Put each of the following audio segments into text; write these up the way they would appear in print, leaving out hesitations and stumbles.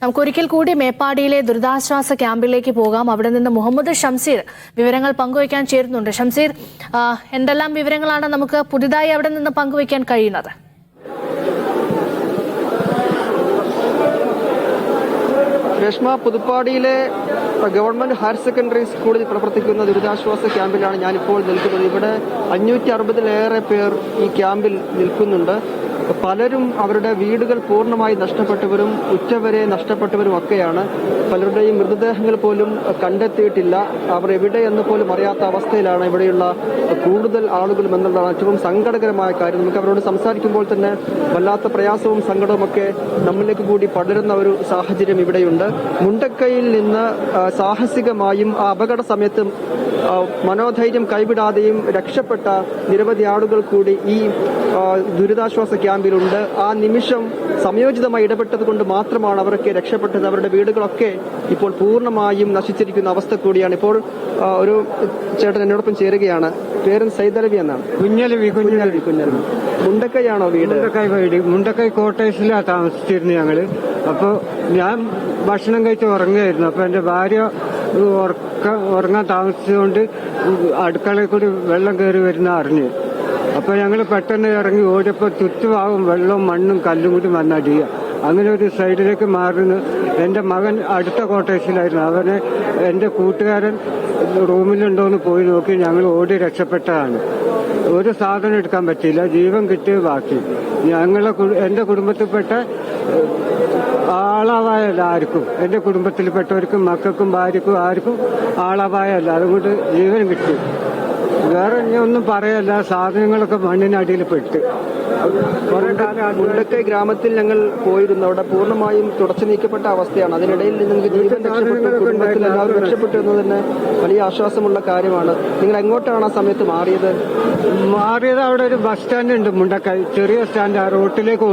നമുക്കൊരിക്കൽ കൂടി മേപ്പാടിയിലെ ദുരിതാശ്വാസ ക്യാമ്പിലേക്ക് പോകാം. അവിടെ നിന്ന് മുഹമ്മദ് ഷംസീർ വിവരങ്ങൾ പങ്കുവയ്ക്കാൻ ചേരുന്നുണ്ട്. ഷംസീർ, എന്തെല്ലാം വിവരങ്ങളാണ് നമുക്ക് പുതുതായി അവിടെ നിന്ന് പങ്കുവയ്ക്കാൻ കഴിയുന്നത്? രേഷ്മ, പുതുപ്പാടിയിലെ ഗവൺമെന്റ് ഹയർ സെക്കൻഡറി സ്കൂളിൽ പ്രവർത്തിക്കുന്ന ദുരിതാശ്വാസ ക്യാമ്പിലാണ് ഞാനിപ്പോൾ നിൽക്കുന്നത്. ഇവിടെ 560-ലേറെ പേർ ഈ ക്യാമ്പിൽ നിൽക്കുന്നുണ്ട്. പലരും അവരുടെ വീടുകൾ പൂർണ്ണമായി നഷ്ടപ്പെട്ടവരും ഉറ്റവരെ നഷ്ടപ്പെട്ടവരും ഒക്കെയാണ്. പലരുടെയും മൃതദേഹങ്ങൾ പോലും കണ്ടെത്തിയിട്ടില്ല. അവർ എവിടെയെന്ന് പോലും അറിയാത്ത അവസ്ഥയിലാണ് ഇവിടെയുള്ള കൂടുതൽ ആളുകളും എന്നുള്ളതാണ് ഏറ്റവും സങ്കടകരമായ കാര്യം. നമുക്ക് അവരോട് സംസാരിക്കുമ്പോൾ തന്നെ വല്ലാത്ത പ്രയാസവും സങ്കടവും ഒക്കെ നമ്മളിലേക്ക് കൂടി പടരുന്ന ഒരു സാഹചര്യം ഇവിടെയുണ്ട്. മുണ്ടക്കയിൽ നിന്ന് സാഹസികമായും ആ അപകട സമയത്തും മനോധൈര്യം കൈവിടാതെയും രക്ഷപ്പെട്ട നിരവധി ആളുകൾ കൂടി ഈ ദുരിതാശ്വാസ ക്യാമ്പിലുണ്ട്. ആ നിമിഷം സംയോജിതമായി ഇടപെട്ടത് കൊണ്ട് മാത്രമാണ് അവരൊക്കെ രക്ഷപ്പെട്ടത്. അവരുടെ വീടുകളൊക്കെ ഇപ്പോൾ പൂർണ്ണമായും നശിച്ചിരിക്കുന്ന അവസ്ഥ കൂടിയാണ്. ഇപ്പോൾ ഒരു ചേട്ടൻ എന്നോടൊപ്പം ചേരുകയാണ്. പേര് സൈദലവി എന്നാണ്. കുഞ്ഞലവി. മുണ്ടക്കൈയാണോ വീട്? മുണ്ടക്കൈ കോട്ടേഴ്സിലാണ് താമസിച്ചിരുന്നു ഞങ്ങള്. അപ്പൊ ഞാൻ ഭക്ഷണം കഴിച്ച് ഉറങ്ങുകയായിരുന്നു. അപ്പൊ എന്റെ ഭാര്യ ഉറങ്ങാൻ താമസിച്ചുകൊണ്ട് അടുക്കളയിൽ കൂടി വെള്ളം കയറി വരുന്ന അറിഞ്ഞു. അപ്പൊ ഞങ്ങൾ പെട്ടെന്ന് ഇറങ്ങി ഓടിയപ്പോൾ ചുറ്റുഭാഗം വെള്ളവും മണ്ണും കല്ലും കൂടി വന്നടിയുക. അങ്ങനെ ഒരു സൈഡിലേക്ക് മാറുന്നു. എന്റെ മകൻ അടുത്ത കോട്ടേഴ്സിലായിരുന്നു. അവനെ എന്റെ കൂട്ടുകാരൻ റൂമിലുണ്ടോന്ന് പോയി നോക്കി ഞങ്ങൾ ഓടി രക്ഷപ്പെട്ടതാണ്. ഒരു സാധനം എടുക്കാൻ പറ്റിയില്ല. ജീവൻ കിട്ടിയത് ബാക്കി. എന്റെ കുടുംബത്തിൽപ്പെട്ട ആളാവായല്ല ആർക്കും, എന്റെ കുടുംബത്തിൽപ്പെട്ടവർക്കും മക്കൾക്കും ഭാര്യക്കും ആർക്കും ആളാവായല്ല. അതുകൊണ്ട് ജീവൻ കിട്ടി. വേറെ ഒന്നും പറയല്ല. സാധനങ്ങളൊക്കെ മണ്ണിനടിയിൽ പെട്ട് മുണ്ടക്കൈ ഗ്രാമത്തിൽ ഞങ്ങൾ പോയിരുന്നു. അവിടെ പൂർണ്ണമായും തുടച്ചു നീക്കപ്പെട്ട അവസ്ഥയാണ്. അതിനിടയിൽ നിങ്ങൾക്ക് ജീവൻ രക്ഷപ്പെട്ടു, കുടുംബത്തിൽ എല്ലാവരും രക്ഷപ്പെട്ടു എന്ന് തന്നെ വലിയ ആശ്വാസമുള്ള കാര്യമാണ്. നിങ്ങൾ എങ്ങോട്ടാണ് ആ സമയത്ത് മാറിയത്? അവിടെ ഒരു ബസ് സ്റ്റാൻഡ് ഉണ്ട് മുണ്ടക്കൈ, ചെറിയ സ്റ്റാൻഡ്. ആ റോട്ടിലേക്ക്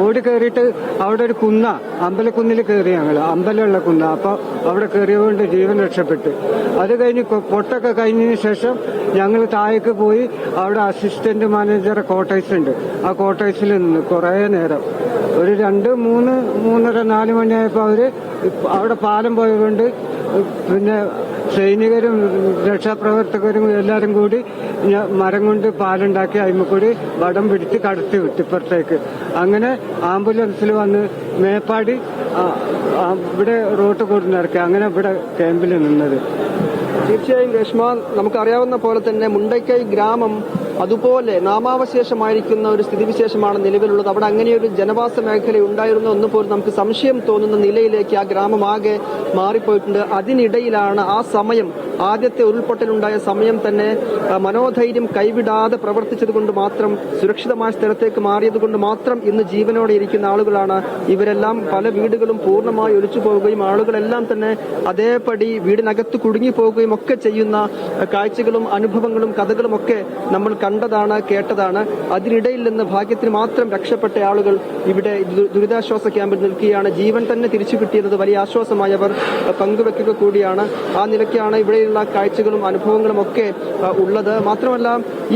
ഓടിക്കയറിയിട്ട് അവിടെ ഒരു കുന്ന, അമ്പലക്കുന്നിൽ കയറി ഞങ്ങൾ. അമ്പലമുള്ള കുന്ന. അപ്പൊ അവിടെ കയറിയതുകൊണ്ട് ജീവൻ രക്ഷപ്പെട്ടു. അത് കഴിഞ്ഞ് പൊട്ടൊക്കെ കഴിഞ്ഞതിന് ശേഷം ഞങ്ങൾ താഴേക്ക് പോയി. അവിടെ അസിസ്റ്റന്റ് മാനേജർ ക്വാർട്ടേഴ്സ് ഉണ്ട്. ആ ക്വാർട്ടേഴ്സിൽ നിന്ന് കുറെ നേരം, ഒരു 2, 3, 3:30, 4 മണിയായപ്പോൾ അവര് അവിടെ പാലം പോയതുകൊണ്ട് പിന്നെ സൈനികരും രക്ഷാപ്രവർത്തകരും എല്ലാരും കൂടി മരം കൊണ്ട് പാലുണ്ടാക്കി അതിമക്കൂടി വടം പിടിച്ച് കടത്തി വിട്ടു ഇപ്പുറത്തേക്ക്. അങ്ങനെ ആംബുലൻസിൽ വന്ന് മേപ്പാടി ഇവിടെ റോട്ട് കൊടുന്നിറക്കി. അങ്ങനെ ഇവിടെ ക്യാമ്പിൽ നിന്നത്. തീർച്ചയായും രേഷ്മ, നമുക്കറിയാവുന്ന പോലെ തന്നെ മുണ്ടക്കൈ ഗ്രാമം അതുപോലെ നാമാവശേഷമായിരിക്കുന്ന ഒരു സ്ഥിതിവിശേഷമാണ് നിലവിലുള്ളത്. അവിടെ അങ്ങനെയൊരു ജനവാസ മേഖല ഉണ്ടായിരുന്നു എന്ന് പോലും നമുക്ക് സംശയം തോന്നുന്ന നിലയിലേക്ക് ആ ഗ്രാമമാകെ മാറിപ്പോയിട്ടുണ്ട്. അതിനിടയിലാണ് ആ സമയം, ആദ്യത്തെ ഉരുൾപൊട്ടലുണ്ടായ സമയം തന്നെ മനോധൈര്യം കൈവിടാതെ പ്രവർത്തിച്ചത് കൊണ്ട് മാത്രം, സുരക്ഷിതമായ സ്ഥലത്തേക്ക് മാറിയത് കൊണ്ട് മാത്രം ഇന്ന് ജീവനോടെ ഇരിക്കുന്ന ആളുകളാണ് ഇവരെല്ലാം. പല വീടുകളും പൂർണ്ണമായി ഒലിച്ചു പോവുകയും ആളുകളെല്ലാം തന്നെ അതേപടി വീടിനകത്ത് കുടുങ്ങിപ്പോവുകയും ഒക്കെ ചെയ്യുന്ന കാഴ്ചകളും അനുഭവങ്ങളും കഥകളും ഒക്കെ നമ്മൾ കണ്ടതാണ്, കേട്ടതാണ്. അതിനിടയിൽ നിന്ന് ഭാഗ്യത്തിന് മാത്രം രക്ഷപ്പെട്ട ആളുകൾ ഇവിടെ ദുരിതാശ്വാസ ക്യാമ്പിൽ നിൽക്കുകയാണ്. ജീവൻ തന്നെ തിരിച്ചു കിട്ടിയത് വലിയ ആശ്വാസമായി അവർ പങ്കുവെക്കുക കൂടിയാണ്. ആ നിലയ്ക്കാണ് ഇവിടെയുള്ള കാഴ്ചകളും അനുഭവങ്ങളും ഒക്കെ ഉള്ളത്. മാത്രമല്ല,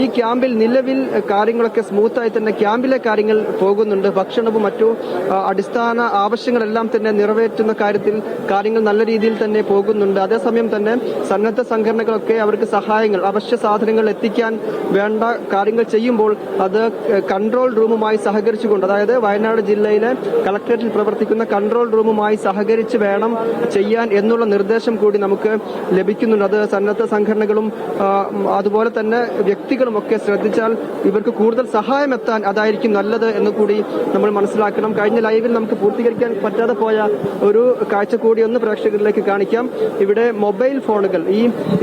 ഈ ക്യാമ്പിൽ നിലവിൽ കാര്യങ്ങളൊക്കെ സ്മൂത്തായി തന്നെ ക്യാമ്പിലെ കാര്യങ്ങൾ പോകുന്നുണ്ട്. ഭക്ഷണവും മറ്റു അടിസ്ഥാന ആവശ്യങ്ങളെല്ലാം തന്നെ നിറവേറ്റുന്ന കാര്യത്തിൽ കാര്യങ്ങൾ നല്ല രീതിയിൽ തന്നെ പോകുന്നുണ്ട്. അതേസമയം തന്നെ സന്നദ്ധ സംഘടനകളൊക്കെ അവർക്ക് സഹായങ്ങൾ, അവശ്യ സാധനങ്ങൾ എത്തിക്കാൻ വേണ്ട കാര്യങ്ങൾ ചെയ്യുമ്പോൾ അത് കൺട്രോൾ റൂമുമായി സഹകരിച്ചുകൊണ്ട്, അതായത് വയനാട് ജില്ലയിലെ കളക്ടറേറ്റിൽ പ്രവർത്തിക്കുന്ന കൺട്രോൾ റൂമുമായി സഹകരിച്ച് വേണം ചെയ്യാൻ എന്നുള്ള നിർദ്ദേശം കൂടി നമുക്ക് ലഭിക്കുന്നുണ്ട്. അത് സന്നദ്ധ സംഘടനകളും അതുപോലെ തന്നെ വ്യക്തികളും ഒക്കെ ശ്രദ്ധിച്ചാൽ ഇവർക്ക് കൂടുതൽ സഹായം എത്താൻ അതായിരിക്കും നല്ലത് എന്ന് കൂടി നമ്മൾ മനസ്സിലാക്കണം. കഴിഞ്ഞ ലൈവിൽ നമുക്ക് പൂർത്തീകരിക്കാൻ പറ്റാതെ പോയ ഒരു കാഴ്ച കൂടി ഒന്ന് പ്രേക്ഷകരിലേക്ക് കാണിക്കാം. ഇവിടെ മൊബൈൽ ഫോണുകൾ,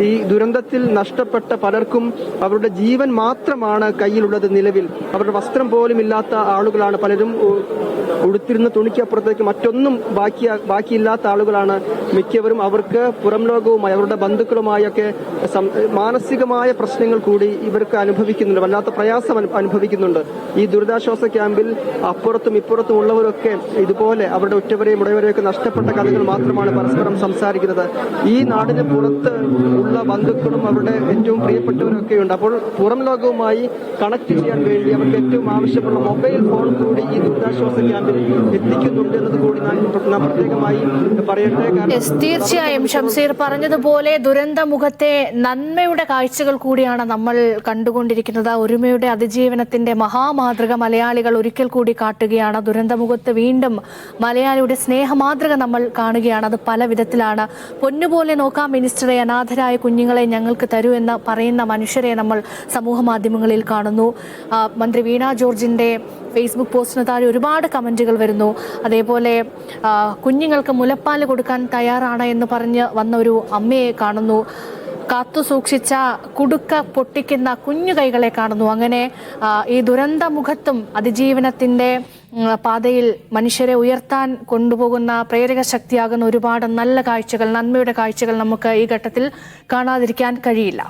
ഈ ദുരന്തത്തിൽ നഷ്ടപ്പെട്ട പലർക്കും അവരുടെ ജീവൻ മാത്രമാണ് കയ്യിലുള്ളത്. നിലവിൽ അവരുടെ വസ്ത്രം പോലും ഇല്ലാത്ത ആളുകളാണ് പലരും. ഉടുത്തിരുന്ന തുണിക്കപ്പുറത്തേക്ക് മറ്റൊന്നും ബാക്കിയില്ലാത്ത ആളുകളാണ് മിക്കവരും. അവർക്ക് പുറം ലോകവുമായി, അവരുടെ ബന്ധുക്കൾ ബന്ധുക്കളുമായൊക്കെ മാനസികമായ പ്രശ്നങ്ങൾ കൂടി ഇവർക്ക് അനുഭവിക്കുന്നുണ്ട്, വല്ലാത്ത പ്രയാസം അനുഭവിക്കുന്നുണ്ട്. ഈ ദുരിതാശ്വാസ ക്യാമ്പിൽ അപ്പുറത്തും ഇപ്പുറത്തും ഉള്ളവരൊക്കെ ഇതുപോലെ അവരുടെ ഉറ്റവരെയും ഉടയവരെയൊക്കെ നഷ്ടപ്പെട്ട കഥകൾ മാത്രമാണ് പരസ്പരം സംസാരിക്കുന്നത്. ഈ നാടിന് പുറത്ത് ഉള്ള ബന്ധുക്കളും അവരുടെ ഏറ്റവും പ്രിയപ്പെട്ടവരൊക്കെ ഉണ്ട്. അപ്പോൾ പുറം ലോകവുമായി കണക്ട് ചെയ്യാൻ വേണ്ടി അവർക്ക് ഏറ്റവും ആവശ്യമുള്ള മൊബൈൽ ഫോൺ കൂടി ഈ ദുരിതാശ്വാസ ക്യാമ്പിൽ എത്തിക്കുന്നുണ്ട് എന്നത് കൂടി ഞാൻ പ്രത്യേകമായി പറയട്ടെ. തീർച്ചയായും ഷംസീർ പറഞ്ഞതുപോലെ ദുരന്തമുഖത്തെ നന്മയുടെ കാഴ്ചകൾ കൂടിയാണ് നമ്മൾ കണ്ടുകൊണ്ടിരിക്കുന്നത്. ഒരുമയുടെ അതിജീവനത്തിന്റെ മഹാമാതൃക മലയാളികൾ ഒരിക്കൽ കൂടി കാട്ടുകയാണ്. ദുരന്തമുഖത്ത് വീണ്ടും മലയാളിയുടെ സ്നേഹമാതൃക നമ്മൾ കാണുകയാണ്. അത് പല വിധത്തിലാണ്. പൊന്നുപോലെ നോക്കാം മിനിസ്റ്ററെ, അനാഥരായ കുഞ്ഞുങ്ങളെ ഞങ്ങൾക്ക് തരൂ എന്ന് പറയുന്ന മനുഷ്യരെ നമ്മൾ സമൂഹ മാധ്യമങ്ങളിൽ കാണുന്നു. മന്ത്രി വീണ ജോർജിന്റെ ഫേസ്ബുക്ക് പോസ്റ്റിന് താഴെ ഒരുപാട് കമന്റുകൾ വരുന്നു. അതേപോലെ കുഞ്ഞുങ്ങൾക്ക് മുലപ്പാൽ കൊടുക്കാൻ തയ്യാറാണ് എന്ന് പറഞ്ഞ് വന്ന ഒരു അമ്മയെ കാണുന്നു. കാത്തു സൂക്ഷിച്ച കുടുക്ക പൊട്ടിക്കുന്ന കുഞ്ഞു കൈകളെ കാണുന്നു. അങ്ങനെ ഈ ദുരന്തമുഖത്തും അതിജീവനത്തിന്റെ പാതയിൽ മനുഷ്യരെ ഉയർത്താൻ കൊണ്ടുപോകുന്ന പ്രേരക ശക്തിയാകുന്ന ഒരുപാട് നല്ല കാഴ്ചകൾ, നന്മയുടെ കാഴ്ചകൾ നമുക്ക് ഈ ഘട്ടത്തിൽ കാണാതിരിക്കാൻ കഴിയില്ല.